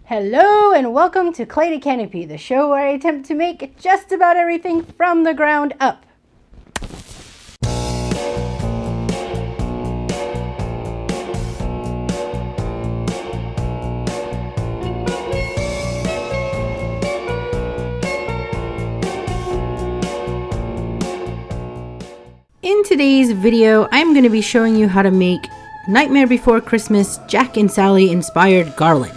Hello and welcome to Clay to Canopy, the show where I attempt to make just about everything from the ground up. In today's video, I'm going to be showing you how to make Nightmare Before Christmas Jack and Sally inspired garland.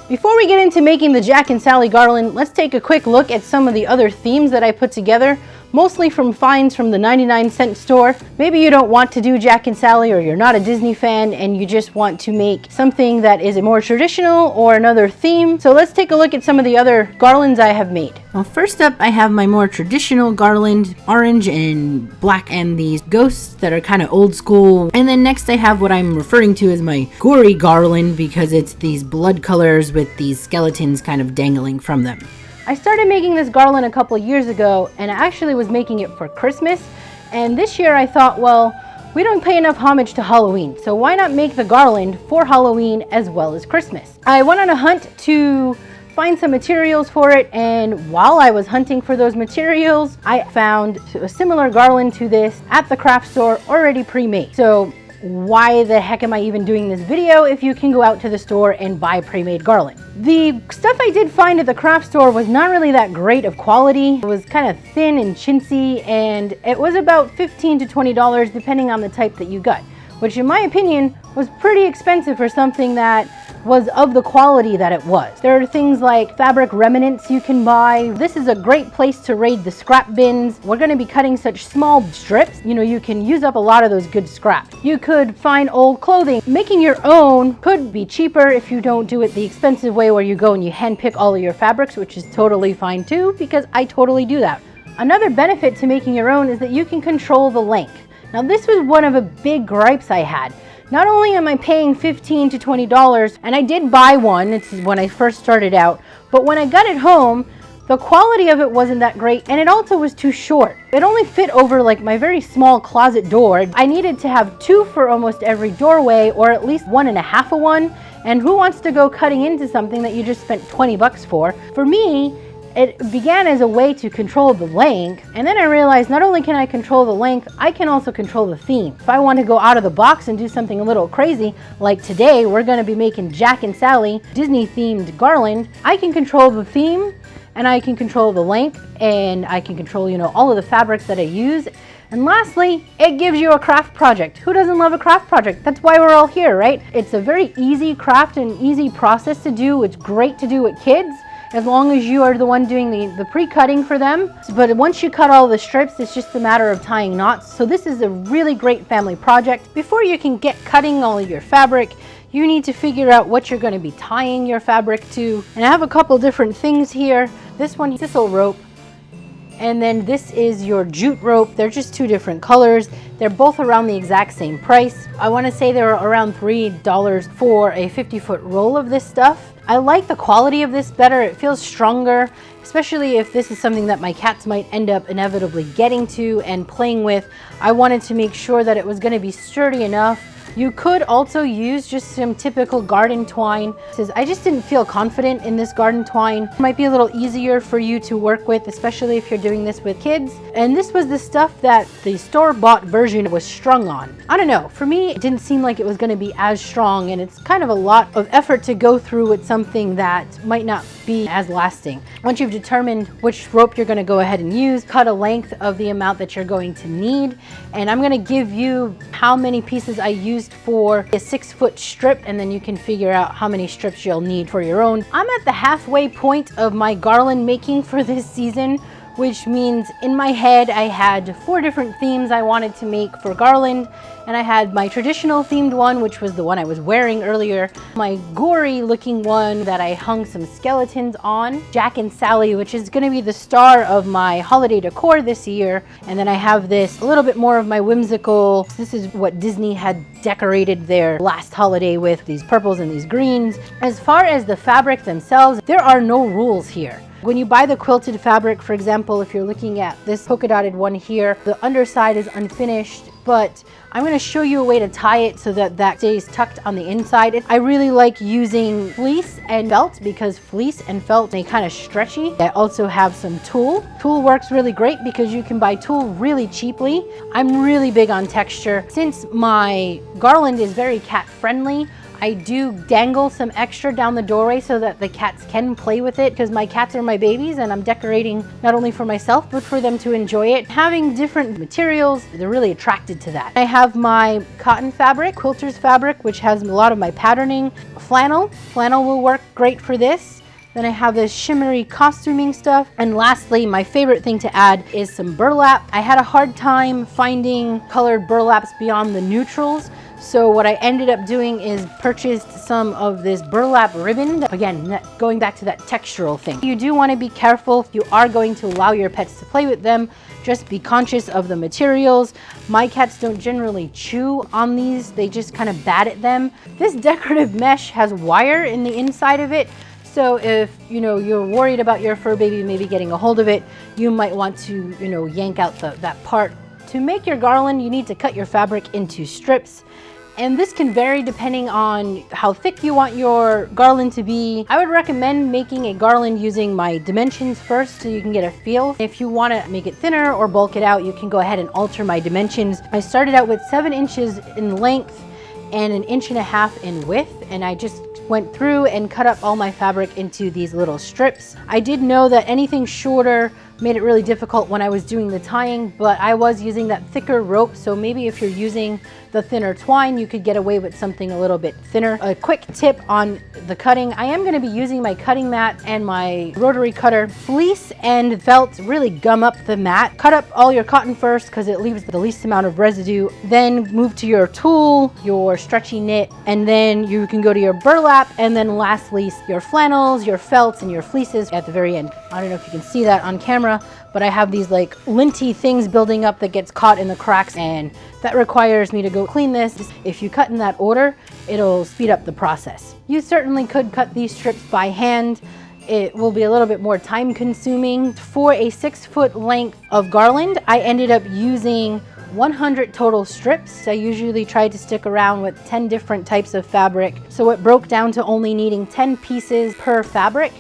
Before we get into making the Jack and Sally garland, let's take a quick look at some of the other themes that I put together, mostly from finds from the 99-cent store. Maybe you don't want to do Jack and Sally, or you're not a Disney fan and you just want to make something that is a more traditional or another theme. So let's take a look at some of the other garlands I have made. Well, first up, I have my more traditional garland, orange and black, and these ghosts that are kind of old school. And then next I have what I'm referring to as my gory garland, because it's these blood colors with these skeletons kind of dangling from them. I started making this garland a couple of years ago, and I actually was making it for Christmas. And this year I thought, well, we don't pay enough homage to Halloween, so why not make the garland for Halloween as well as Christmas? I went on a hunt to find some materials for it, and while I was hunting for those materials, I found a similar garland to this at the craft store already pre-made. So why the heck am I even doing this video if you can go out to the store and buy pre-made garland? The stuff I did find at the craft store was not really that great of quality. It was kind of thin and chintzy, and it was about $15 to $20 depending on the type that you got, which in my opinion was pretty expensive for something that was of the quality that it was. There are things like fabric remnants you can buy. This is a great place to raid the scrap bins. We're going to be cutting such small strips. You know, you can use up a lot of those good scraps. You could find old clothing. Making your own could be cheaper if you don't do it the expensive way where you go and you hand pick all of your fabrics, which is totally fine too, because I totally do that. Another benefit to making your own is that you can control the length. Now, this was one of the big gripes I had. Not only am I paying $15 to $20, and I did buy one, it's when I first started out, but when I got it home, the quality of it wasn't that great, and it also was too short. It only fit over like my very small closet door. I needed to have two for almost every doorway, or at least 1.5 of one, and who wants to go cutting into something that you just spent 20 bucks for? For me, it began as a way to control the length, and then I realized not only can I control the length, I can also control the theme. If I want to go out of the box and do something a little crazy, like today we're going to be making Jack and Sally Disney themed garland, I can control the theme, and I can control the length, and I can control, all of the fabrics that I use. And lastly, it gives you a craft project. Who doesn't love a craft project? That's why we're all here, right? It's a very easy craft and easy process to do. It's great to do with kids, as long as you are the one doing the pre-cutting for them. But once you cut all the strips, it's just a matter of tying knots. So this is a really great family project. Before you can get cutting all of your fabric, you need to figure out what you're going to be tying your fabric to. And I have a couple different things here. This one, thistle rope, and then this is your jute rope. They're just two different colors. They're both around the exact same price. I want to say they're around $3 for a 50-foot roll of this stuff. I like the quality of this better. It feels stronger, especially if this is something that my cats might end up inevitably getting to and playing with. I wanted to make sure that it was going to be sturdy enough. You could also use just some typical garden twine. I just didn't feel confident in this garden twine. It might be a little easier for you to work with, especially if you're doing this with kids. And this was the stuff that the store-bought version was strung on. I don't know, for me, it didn't seem like it was going to be as strong, and it's kind of a lot of effort to go through with something that might not be as lasting. Once you've determined which rope you're going to go ahead and use, cut a length of the amount that you're going to need. And I'm going to give you how many pieces I used for a 6-foot strip, and then you can figure out how many strips you'll need for your own. I'm at the halfway point of my garland making for this season, which means in my head I had 4 different themes I wanted to make for garland. And I had my traditional themed one, which was the one I was wearing earlier, my gory looking one that I hung some skeletons on, Jack and Sally, which is going to be the star of my holiday decor this year. And then I have this a little bit more of my whimsical, this is what Disney had decorated their last holiday with, these purples and these greens. As far as the fabric themselves, there are no rules here. When you buy the quilted fabric, for example, if you're looking at this polka dotted one here, the underside is unfinished but I'm going to show you a way to tie it so that that stays tucked on the inside. I really like using fleece and felt because fleece and felt, they kind of stretchy. I also have some tulle. Tulle works really great because you can buy tulle really cheaply. I'm really big on texture. Since my garland is very cat friendly, I do dangle some extra down the doorway so that the cats can play with it, because my cats are my babies and I'm decorating not only for myself but for them to enjoy it. Having different materials, they're really attracted to that. I have my cotton fabric, quilter's fabric, which has a lot of my patterning. Flannel will work great for this. Then I have this shimmery costuming stuff. And lastly, my favorite thing to add is some burlap. I had a hard time finding colored burlaps beyond the neutrals. So what I ended up doing is purchased some of this burlap ribbon. Again, going back to that textural thing. You do want to be careful if you are going to allow your pets to play with them. Just be conscious of the materials. My cats don't generally chew on these. They just kind of bat at them. This decorative mesh has wire in the inside of it. So if you're worried about your fur baby maybe getting a hold of it, you might want to yank out that part. To make your garland, you need to cut your fabric into strips. And this can vary depending on how thick you want your garland to be. I would recommend making a garland using my dimensions first so you can get a feel. If you want to make it thinner or bulk it out, you can go ahead and alter my dimensions. I started out with 7 inches in length and 1.5 inches in width, and I just went through and cut up all my fabric into these little strips. I did know that anything shorter made it really difficult when I was doing the tying, but I was using that thicker rope, so maybe if you're using the thinner twine, you could get away with something a little bit thinner. A quick tip on the cutting: I am going to be using my cutting mat and my rotary cutter. Fleece and felt really gum up the mat. Cut up all your cotton first because it leaves the least amount of residue. Then move to your tulle, your stretchy knit, and then you can go to your burlap, and then lastly your flannels, your felts, and your fleeces at the very end. I don't know if you can see that on camera, but I have these like linty things building up that gets caught in the cracks, and that requires me to go clean this. If you cut in that order, it'll speed up the process. You certainly could cut these strips by hand. It will be a little bit more time consuming. For a 6-foot length of garland, I ended up using 100 total strips. I usually try to stick around with 10 different types of fabric, so it broke down to only needing 10 pieces per fabric.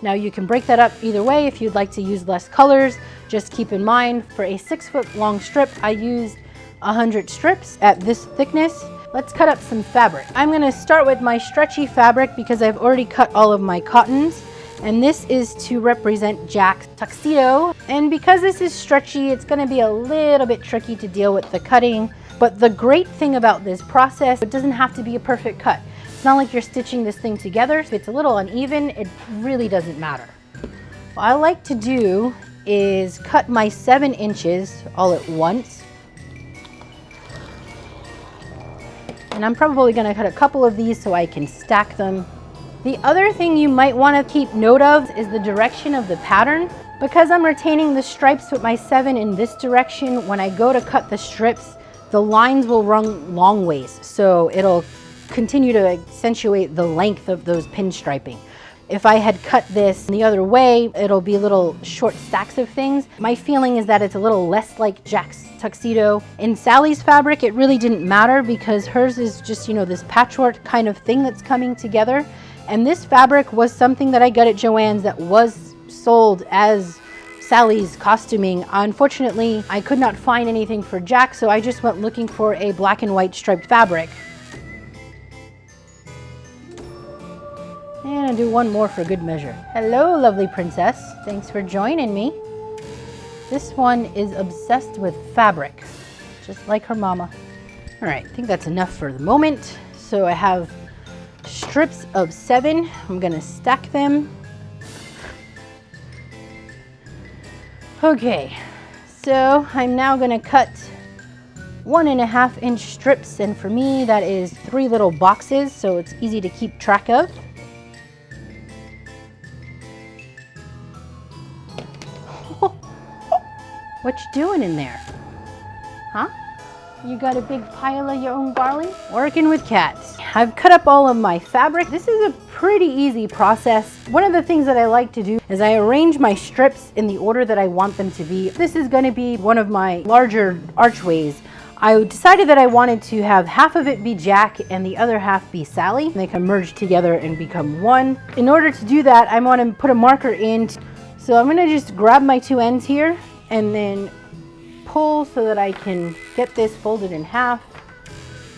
Now you can break that up either way if you'd like to use less colors. Just keep in mind, for a 6-foot long strip, I used 100 strips at this thickness. Let's cut up some fabric. I'm going to start with my stretchy fabric because I've already cut all of my cottons, and this is to represent Jack's tuxedo. And because this is stretchy, it's going to be a little bit tricky to deal with the cutting. But the great thing about this process, it doesn't have to be a perfect cut. It's not like you're stitching this thing together. If it's a little uneven, it really doesn't matter. What I like to do is cut my 7 inches all at once. And I'm probably going to cut a couple of these so I can stack them. The other thing you might want to keep note of is the direction of the pattern. Because I'm retaining the stripes with my 7 in this direction, when I go to cut the strips, the lines will run long ways. So it'll continue to accentuate the length of those pinstriping. If I had cut this the other way, it'll be little short stacks of things. My feeling is that it's a little less like Jack's tuxedo. In Sally's fabric, it really didn't matter because hers is just, this patchwork kind of thing that's coming together. And this fabric was something that I got at Joann's that was sold as Sally's costuming. Unfortunately, I could not find anything for Jack, so I just went looking for a black and white striped fabric. And I'll do one more for good measure. Hello, lovely princess. Thanks for joining me. This one is obsessed with fabric, just like her mama. All right, I think that's enough for the moment. So I have strips of 7. I'm gonna stack them. Okay, so I'm now gonna cut 1.5 inch strips, and for me that is 3 little boxes, so it's easy to keep track of. What you doing in there? Huh? You got a big pile of your own garland? Working with cats. I've cut up all of my fabric. This is a pretty easy process. One of the things that I like to do is I arrange my strips in the order that I want them to be. This is going to be one of my larger archways. I decided that I wanted to have half of it be Jack and the other half be Sally. They can merge together and become one. In order to do that, I want to put a marker in. So I'm going to just grab my two ends here and then pull so that I can get this folded in half.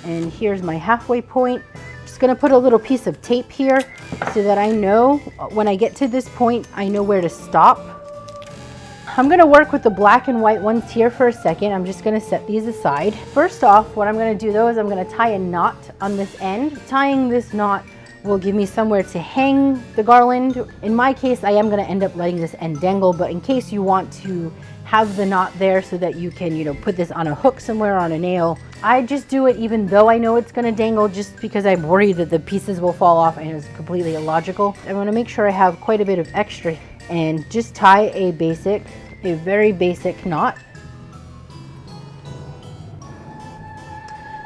And here's my halfway point. Just going to put a little piece of tape here so that I know when I get to this point, I know where to stop. I'm going to work with the black and white ones here for a second. I'm just going to set these aside. First off, what I'm going to do though is I'm going to tie a knot on this end. Tying this knot will give me somewhere to hang the garland. In my case, I am going to end up letting this end dangle, but in case you want to have the knot there so that you can, put this on a hook somewhere, on a nail, I just do it even though I know it's going to dangle, just because I'm worried that the pieces will fall off and it's completely illogical. I want to make sure I have quite a bit of extra and just tie a very basic knot.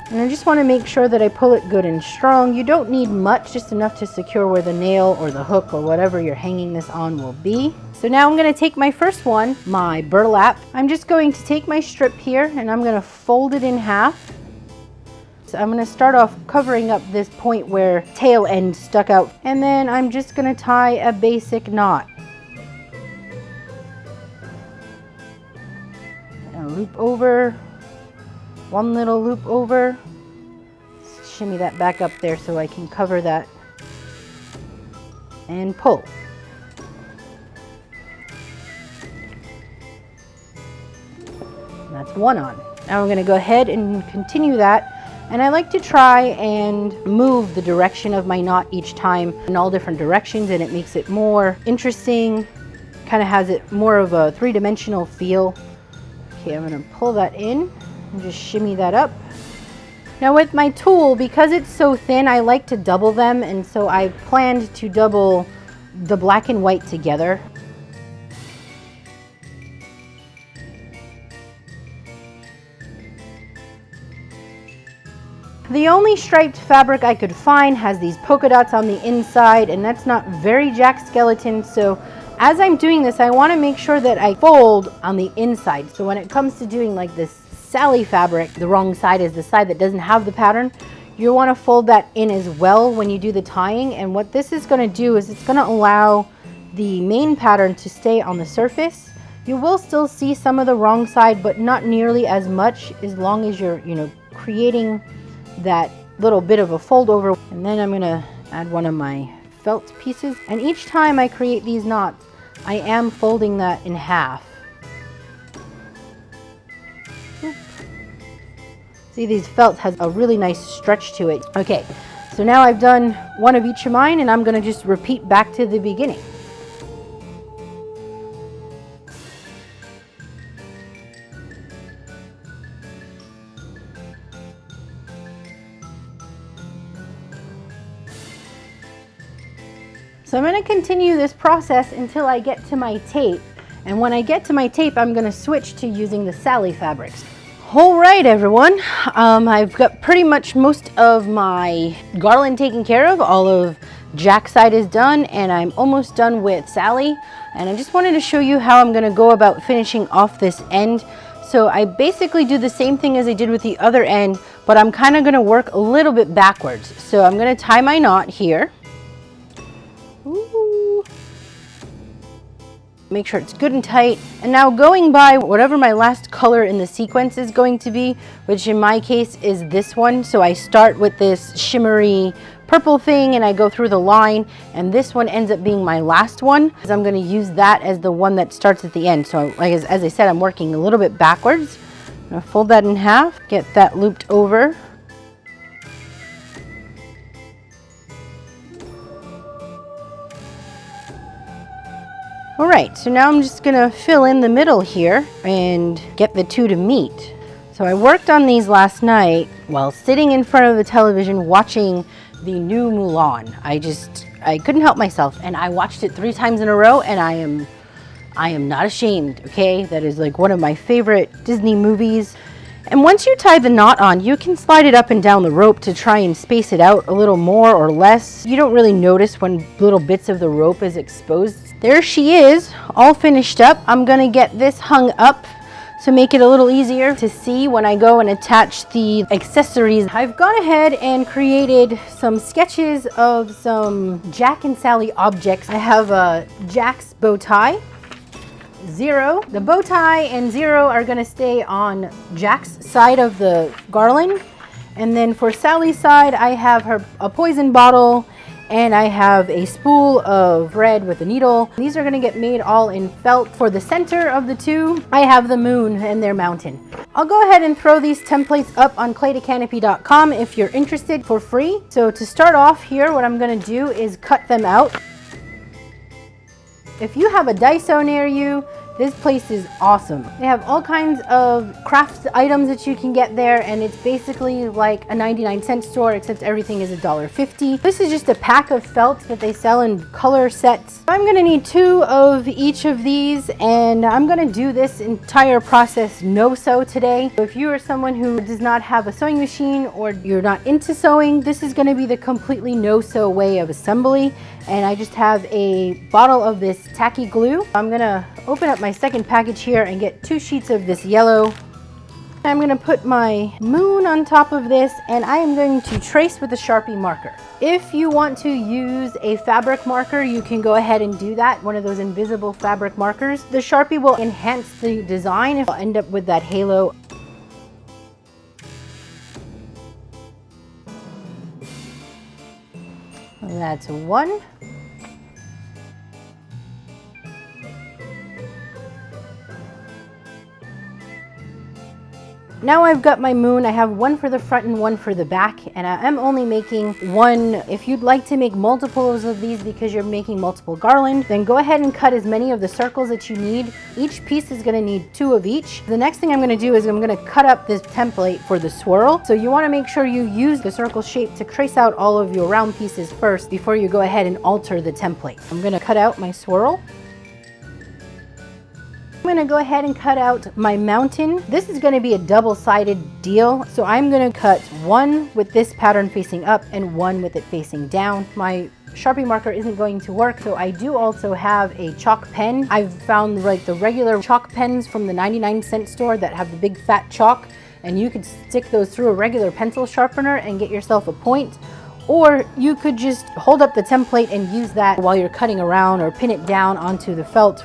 And I just want to make sure that I pull it good and strong. You don't need much, just enough to secure where the nail or the hook or whatever you're hanging this on will be. So now I'm going to take my first one, my burlap. I'm just going to take my strip here and I'm going to fold it in half. So I'm going to start off covering up this point where tail end stuck out. And then I'm just going to tie a basic knot. Loop over, one little loop over, shimmy that back up there so I can cover that, and pull. And that's one on. Now I'm going to go ahead and continue that, and I like to try and move the direction of my knot each time in all different directions, and it makes it more interesting, kind of has it more of a three-dimensional feel. Okay, I'm going to pull that in and just shimmy that up. Now with my tool, because it's so thin, I like to double them, and so I planned to double the black and white together. The only striped fabric I could find has these polka dots on the inside, and that's not very Jack skeleton, so as I'm doing this, I want to make sure that I fold on the inside. So when it comes to doing like this Sally fabric, the wrong side is the side that doesn't have the pattern. You want to fold that in as well when you do the tying. And what this is going to do is it's going to allow the main pattern to stay on the surface. You will still see some of the wrong side, but not nearly as much, as long as you're, creating that little bit of a fold over. And then I'm going to add one of my felt pieces. And each time I create these knots, I am folding that in half. Oop. See, these felt has a really nice stretch to it. Okay, so now I've done one of each of mine, and I'm going to just repeat back to the beginning. So I'm going to continue this process until I get to my tape. And when I get to my tape, I'm going to switch to using the Sally fabrics. All right, everyone. I've got pretty much most of my garland taken care of. All of Jack's side is done, and I'm almost done with Sally. And I just wanted to show you how I'm going to go about finishing off this end. So I basically do the same thing as I did with the other end, but I'm kind of going to work a little bit backwards. So I'm going to tie my knot here. Ooh. Make sure it's good and tight. And now going by whatever my last color in the sequence is going to be, which in my case is this one. So I start with this shimmery purple thing and I go through the line, and this one ends up being my last one. I'm going to use that as the one that starts at the end. So like as I said, I'm working a little bit backwards. I'm going to fold that in half, get that looped over. All right, so now I'm just gonna fill in the middle here and get the two to meet. So I worked on these last night while sitting in front of the television watching the new Mulan. I couldn't help myself, and I watched it 3 times in a row, and I am not ashamed, okay? That is like one of my favorite Disney movies. And once you tie the knot on, you can slide it up and down the rope to try and space it out a little more or less. You don't really notice when little bits of the rope is exposed. There she is, all finished up. I'm gonna get this hung up to make it a little easier to see when I go and attach the accessories. I've gone ahead and created some sketches of some Jack and Sally objects. I have a Jack's bow tie, Zero. The bow tie and Zero are gonna stay on Jack's side of the garland. And then for Sally's side, I have a poison bottle, and I have a spool of thread with a needle. These are gonna get made all in felt. For the center of the two, I have the moon and their mountain. I'll go ahead and throw these templates up on claytocanopy.com if you're interested for free. So to start off here, what I'm gonna do is cut them out. If you have a Daiso near you, this place is awesome. They have all kinds of craft items that you can get there, and it's basically like a 99-cent store, except everything is $1.50. This is just a pack of felt that they sell in color sets. I'm gonna need 2 of each of these, and I'm gonna do this entire process no-sew today. So if you are someone who does not have a sewing machine or you're not into sewing, this is gonna be the completely no-sew way of assembly. And I just have a bottle of this tacky glue. I'm gonna open up my second package here and get 2 sheets of this yellow. I'm gonna put my moon on top of this, and I am going to trace with a Sharpie marker. If you want to use a fabric marker, you can go ahead and do that, one of those invisible fabric markers. The Sharpie will enhance the design if I'll end up with that halo. That's 1. Now I've got my moon. I have 1 for the front and 1 for the back, and I am only making 1. If you'd like to make multiples of these because you're making multiple garland, then go ahead and cut as many of the circles that you need. Each piece is gonna need 2 of each. The next thing I'm gonna do is I'm gonna cut up this template for the swirl. So you wanna make sure you use the circle shape to trace out all of your round pieces first before you go ahead and alter the template. I'm gonna cut out my swirl. I'm gonna go ahead and cut out my mountain. This is gonna be a double-sided deal. So I'm gonna cut 1 with this pattern facing up and 1 with it facing down. My Sharpie marker isn't going to work, so I do also have a chalk pen. I've found like the regular chalk pens from the 99-cent store that have the big fat chalk, and you could stick those through a regular pencil sharpener and get yourself a point. Or you could just hold up the template and use that while you're cutting around, or pin it down onto the felt.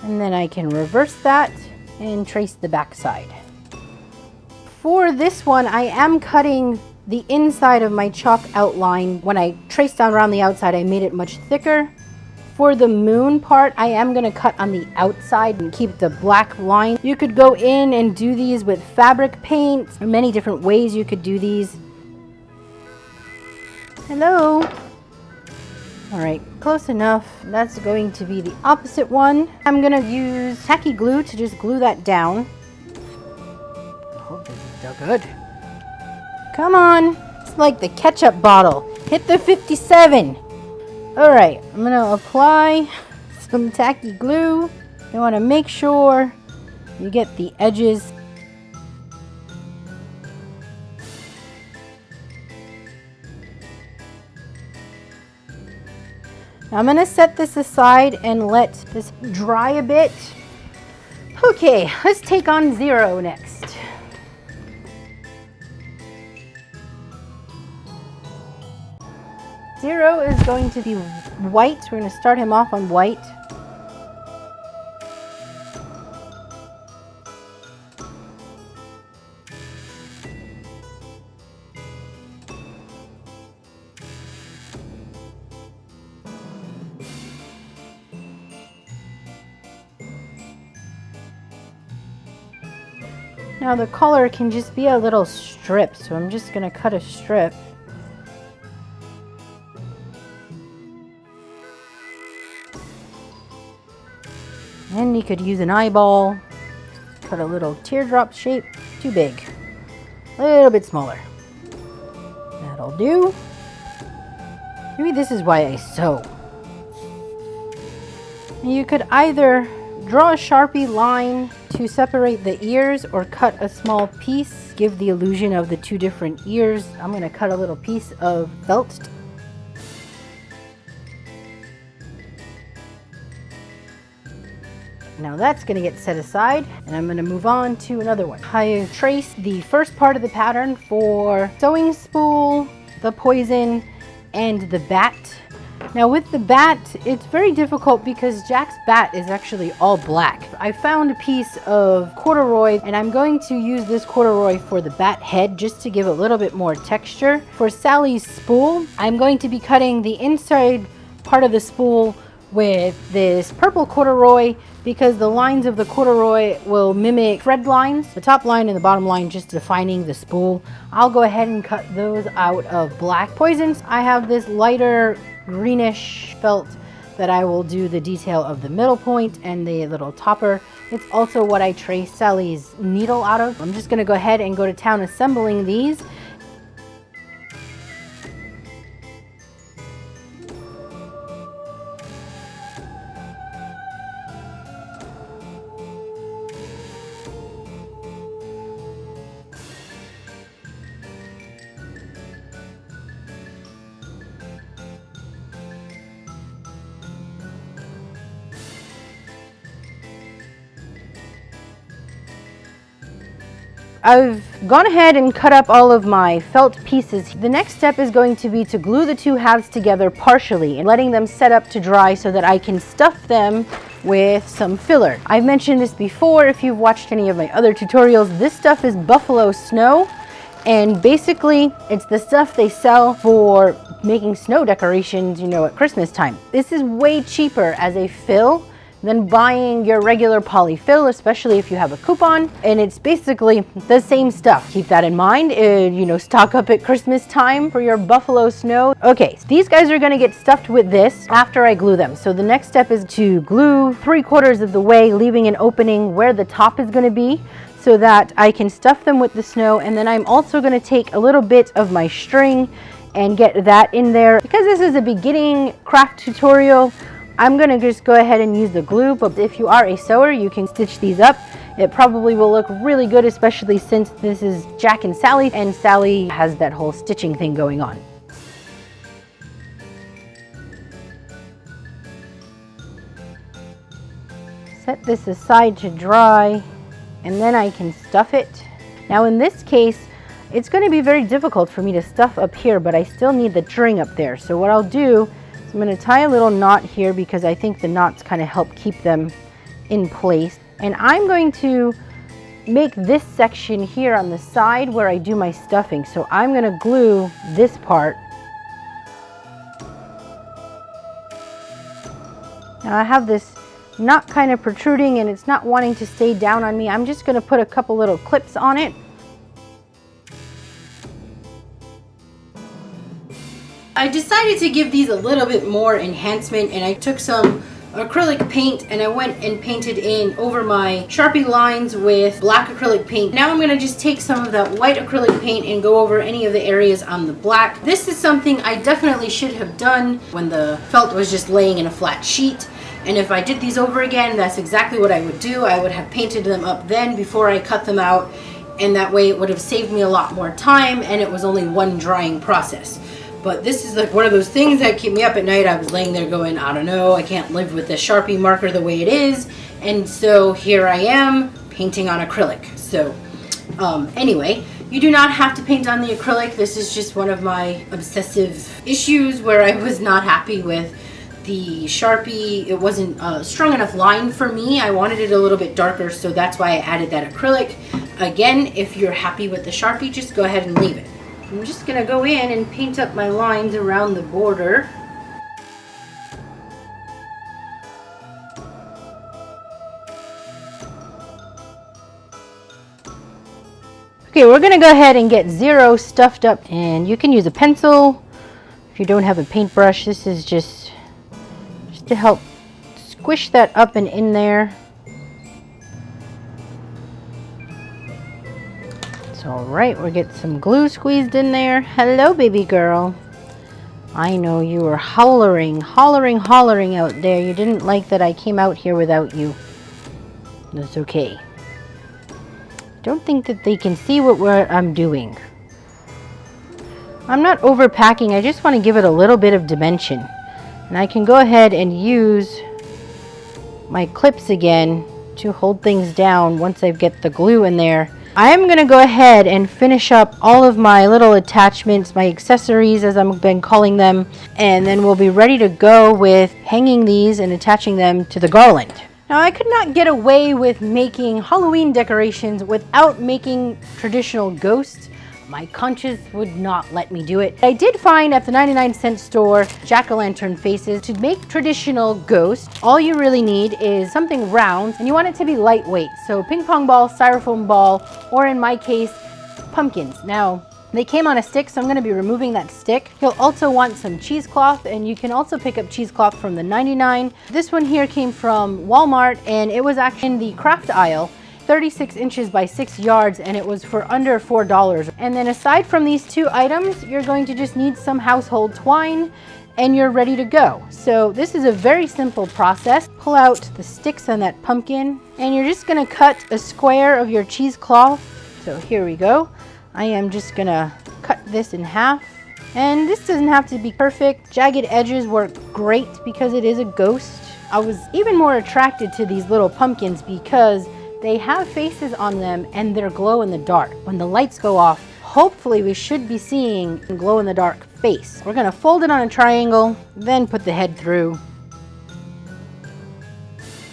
And then I can reverse that and trace the back side. For this one, I am cutting the inside of my chalk outline. When I traced down around the outside, I made it much thicker. For the moon part, I am gonna cut on the outside and keep the black line. You could go in and do these with fabric paint. There are many different ways you could do these. Hello. All right, close enough. That's going to be the opposite one. I'm gonna use tacky glue to just glue that down. Oh, this is still good. Come on, it's like the ketchup bottle. Hit the 57. All right, I'm gonna apply some tacky glue. You wanna make sure you get the edges. I'm gonna set this aside and let this dry a bit. Okay, let's take on Zero next. Zero is going to be white. We're gonna start him off on white. Now the color can just be a little strip, so I'm just gonna cut a strip. And you could use an eyeball, cut a little teardrop shape, too big, a little bit smaller. That'll do. Maybe this is why I sew. You could either draw a Sharpie line to separate the ears or cut a small piece, give the illusion of the 2 different ears. I'm going to cut a little piece of felt. Now that's going to get set aside, and I'm going to move on to another one. I traced the first part of the pattern for sewing spool, the poison, and the bat. Now with the bat, it's very difficult because Jack's bat is actually all black. I found a piece of corduroy, and I'm going to use this corduroy for the bat head just to give a little bit more texture. For Sally's spool, I'm going to be cutting the inside part of the spool with this purple corduroy because the lines of the corduroy will mimic thread lines. The top line and the bottom line just defining the spool. I'll go ahead and cut those out of black. Poisons, I have this lighter greenish felt that I will do the detail of the middle point and the little topper. It's also what I traced Sally's needle out of. I'm just gonna go ahead and go to town assembling these. I've gone ahead and cut up all of my felt pieces. The next step is going to be to glue the two halves together partially and letting them set up to dry so that I can stuff them with some filler. I've mentioned this before if you've watched any of my other tutorials. This stuff is buffalo snow, and basically it's the stuff they sell for making snow decorations, you know, at Christmas time. This is way cheaper as a fill than buying your regular polyfill, especially if you have a coupon, and it's basically the same stuff. Keep that in mind, you know, stock up at Christmas time for your buffalo snow. Okay, so these guys are gonna get stuffed with this after I glue them. So the next step is to glue 3/4 of the way, leaving an opening where the top is gonna be so that I can stuff them with the snow. And then I'm also gonna take a little bit of my string and get that in there. Because this is a beginning craft tutorial, I'm gonna just go ahead and use the glue, but if you are a sewer, you can stitch these up. It probably will look really good, especially since this is Jack and Sally has that whole stitching thing going on. Set this aside to dry, and then I can stuff it. Now in this case, it's gonna be very difficult for me to stuff up here, but I still need the string up there. So what I'll do, I'm going to tie a little knot here because I think the knots kind of help keep them in place. And I'm going to make this section here on the side where I do my stuffing. So I'm going to glue this part. Now I have this knot kind of protruding and it's not wanting to stay down on me. I'm just going to put a couple little clips on it. I decided to give these a little bit more enhancement, and I took some acrylic paint and I went and painted in over my Sharpie lines with black acrylic paint. Now I'm going to just take some of that white acrylic paint and go over any of the areas on the black. This is something I definitely should have done when the felt was just laying in a flat sheet. And if I did these over again, that's exactly what I would do. I would have painted them up then before I cut them out, and that way it would have saved me a lot more time and it was only one drying process. But this is like one of those things that keep me up at night. I was laying there going, I don't know, I can't live with the Sharpie marker the way it is. And so here I am painting on acrylic. So anyway, you do not have to paint on the acrylic. This is just one of my obsessive issues where I was not happy with the Sharpie. It wasn't a strong enough line for me. I wanted it a little bit darker, so that's why I added that acrylic. Again, if you're happy with the Sharpie, just go ahead and leave it. I'm just going to go in and paint up my lines around the border. Okay, we're going to go ahead and get 0 stuffed up, and you can use a pencil if you don't have a paintbrush. This is just to help squish that up and in there. All right, we'll get some glue squeezed in there. Hello, baby girl. I know you were hollering out there. You didn't like that I came out here without you. That's okay. Don't think that they can see what I'm doing. I'm not overpacking. I just want to give it a little bit of dimension. And I can go ahead and use my clips again to hold things down once I get the glue in there. I'm gonna go ahead and finish up all of my little attachments, my accessories as I've been calling them, and then we'll be ready to go with hanging these and attaching them to the garland. Now I could not get away with making Halloween decorations without making traditional ghosts. My conscience would not let me do it. I did find at the 99-cent store jack-o'-lantern faces. To make traditional ghosts, all you really need is something round, and you want it to be lightweight. So ping pong ball, styrofoam ball, or in my case, pumpkins. Now, they came on a stick, so I'm going to be removing that stick. You'll also want some cheesecloth, and you can also pick up cheesecloth from the 99. This one here came from Walmart, and it was actually in the craft aisle. 36 inches by 6 yards, and it was for under $4. And then aside from these two items, you're going to just need some household twine and you're ready to go. So this is a very simple process. Pull out the sticks on that pumpkin and you're just gonna cut a square of your cheesecloth. So here we go. I am just gonna cut this in half. And this doesn't have to be perfect. Jagged edges work great because it is a ghost. I was even more attracted to these little pumpkins because they have faces on them and they're glow in the dark. When the lights go off, hopefully we should be seeing a glow in the dark face. We're gonna fold it on a triangle, then put the head through.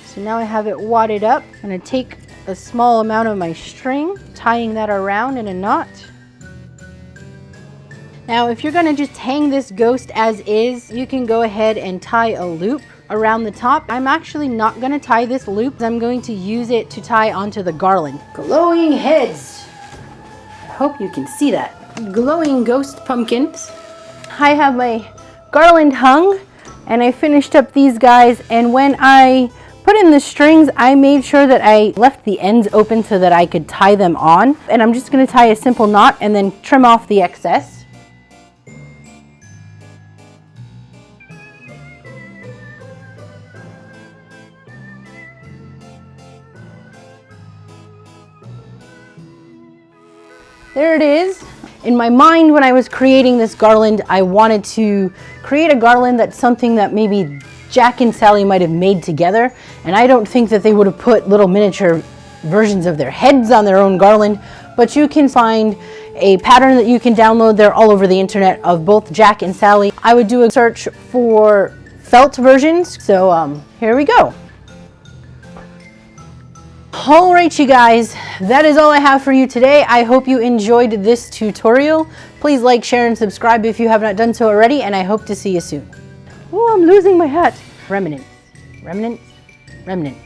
So now I have it wadded up. I'm gonna take a small amount of my string, tying that around in a knot. Now, if you're gonna just hang this ghost as is, you can go ahead and tie a loop around the top. I'm actually not gonna tie this loop. I'm going to use it to tie onto the garland. Glowing heads. I hope you can see that. Glowing ghost pumpkins. I have my garland hung and I finished up these guys, and when I put in the strings, I made sure that I left the ends open so that I could tie them on. And I'm just gonna tie a simple knot and then trim off the excess. There it is. In my mind, when I was creating this garland, I wanted to create a garland that's something that maybe Jack and Sally might have made together. And I don't think that they would have put little miniature versions of their heads on their own garland, but you can find a pattern that you can download. They're all over the internet of both Jack and Sally. I would do a search for felt versions. So here we go. All right, you guys, that is all I have for you today. I hope you enjoyed this tutorial. Please like, share, and subscribe if you have not done so already, and I hope to see you soon. Oh, I'm losing my hat. Remnants, remnants, remnants.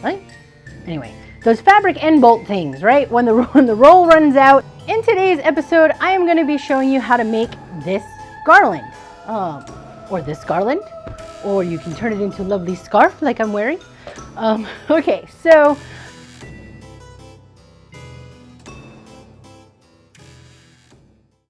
Right? Anyway, those fabric end bolt things, right? When the roll runs out. In today's episode, I am going to be showing you how to make this garland, or this garland, or you can turn it into a lovely scarf like I'm wearing. Okay, so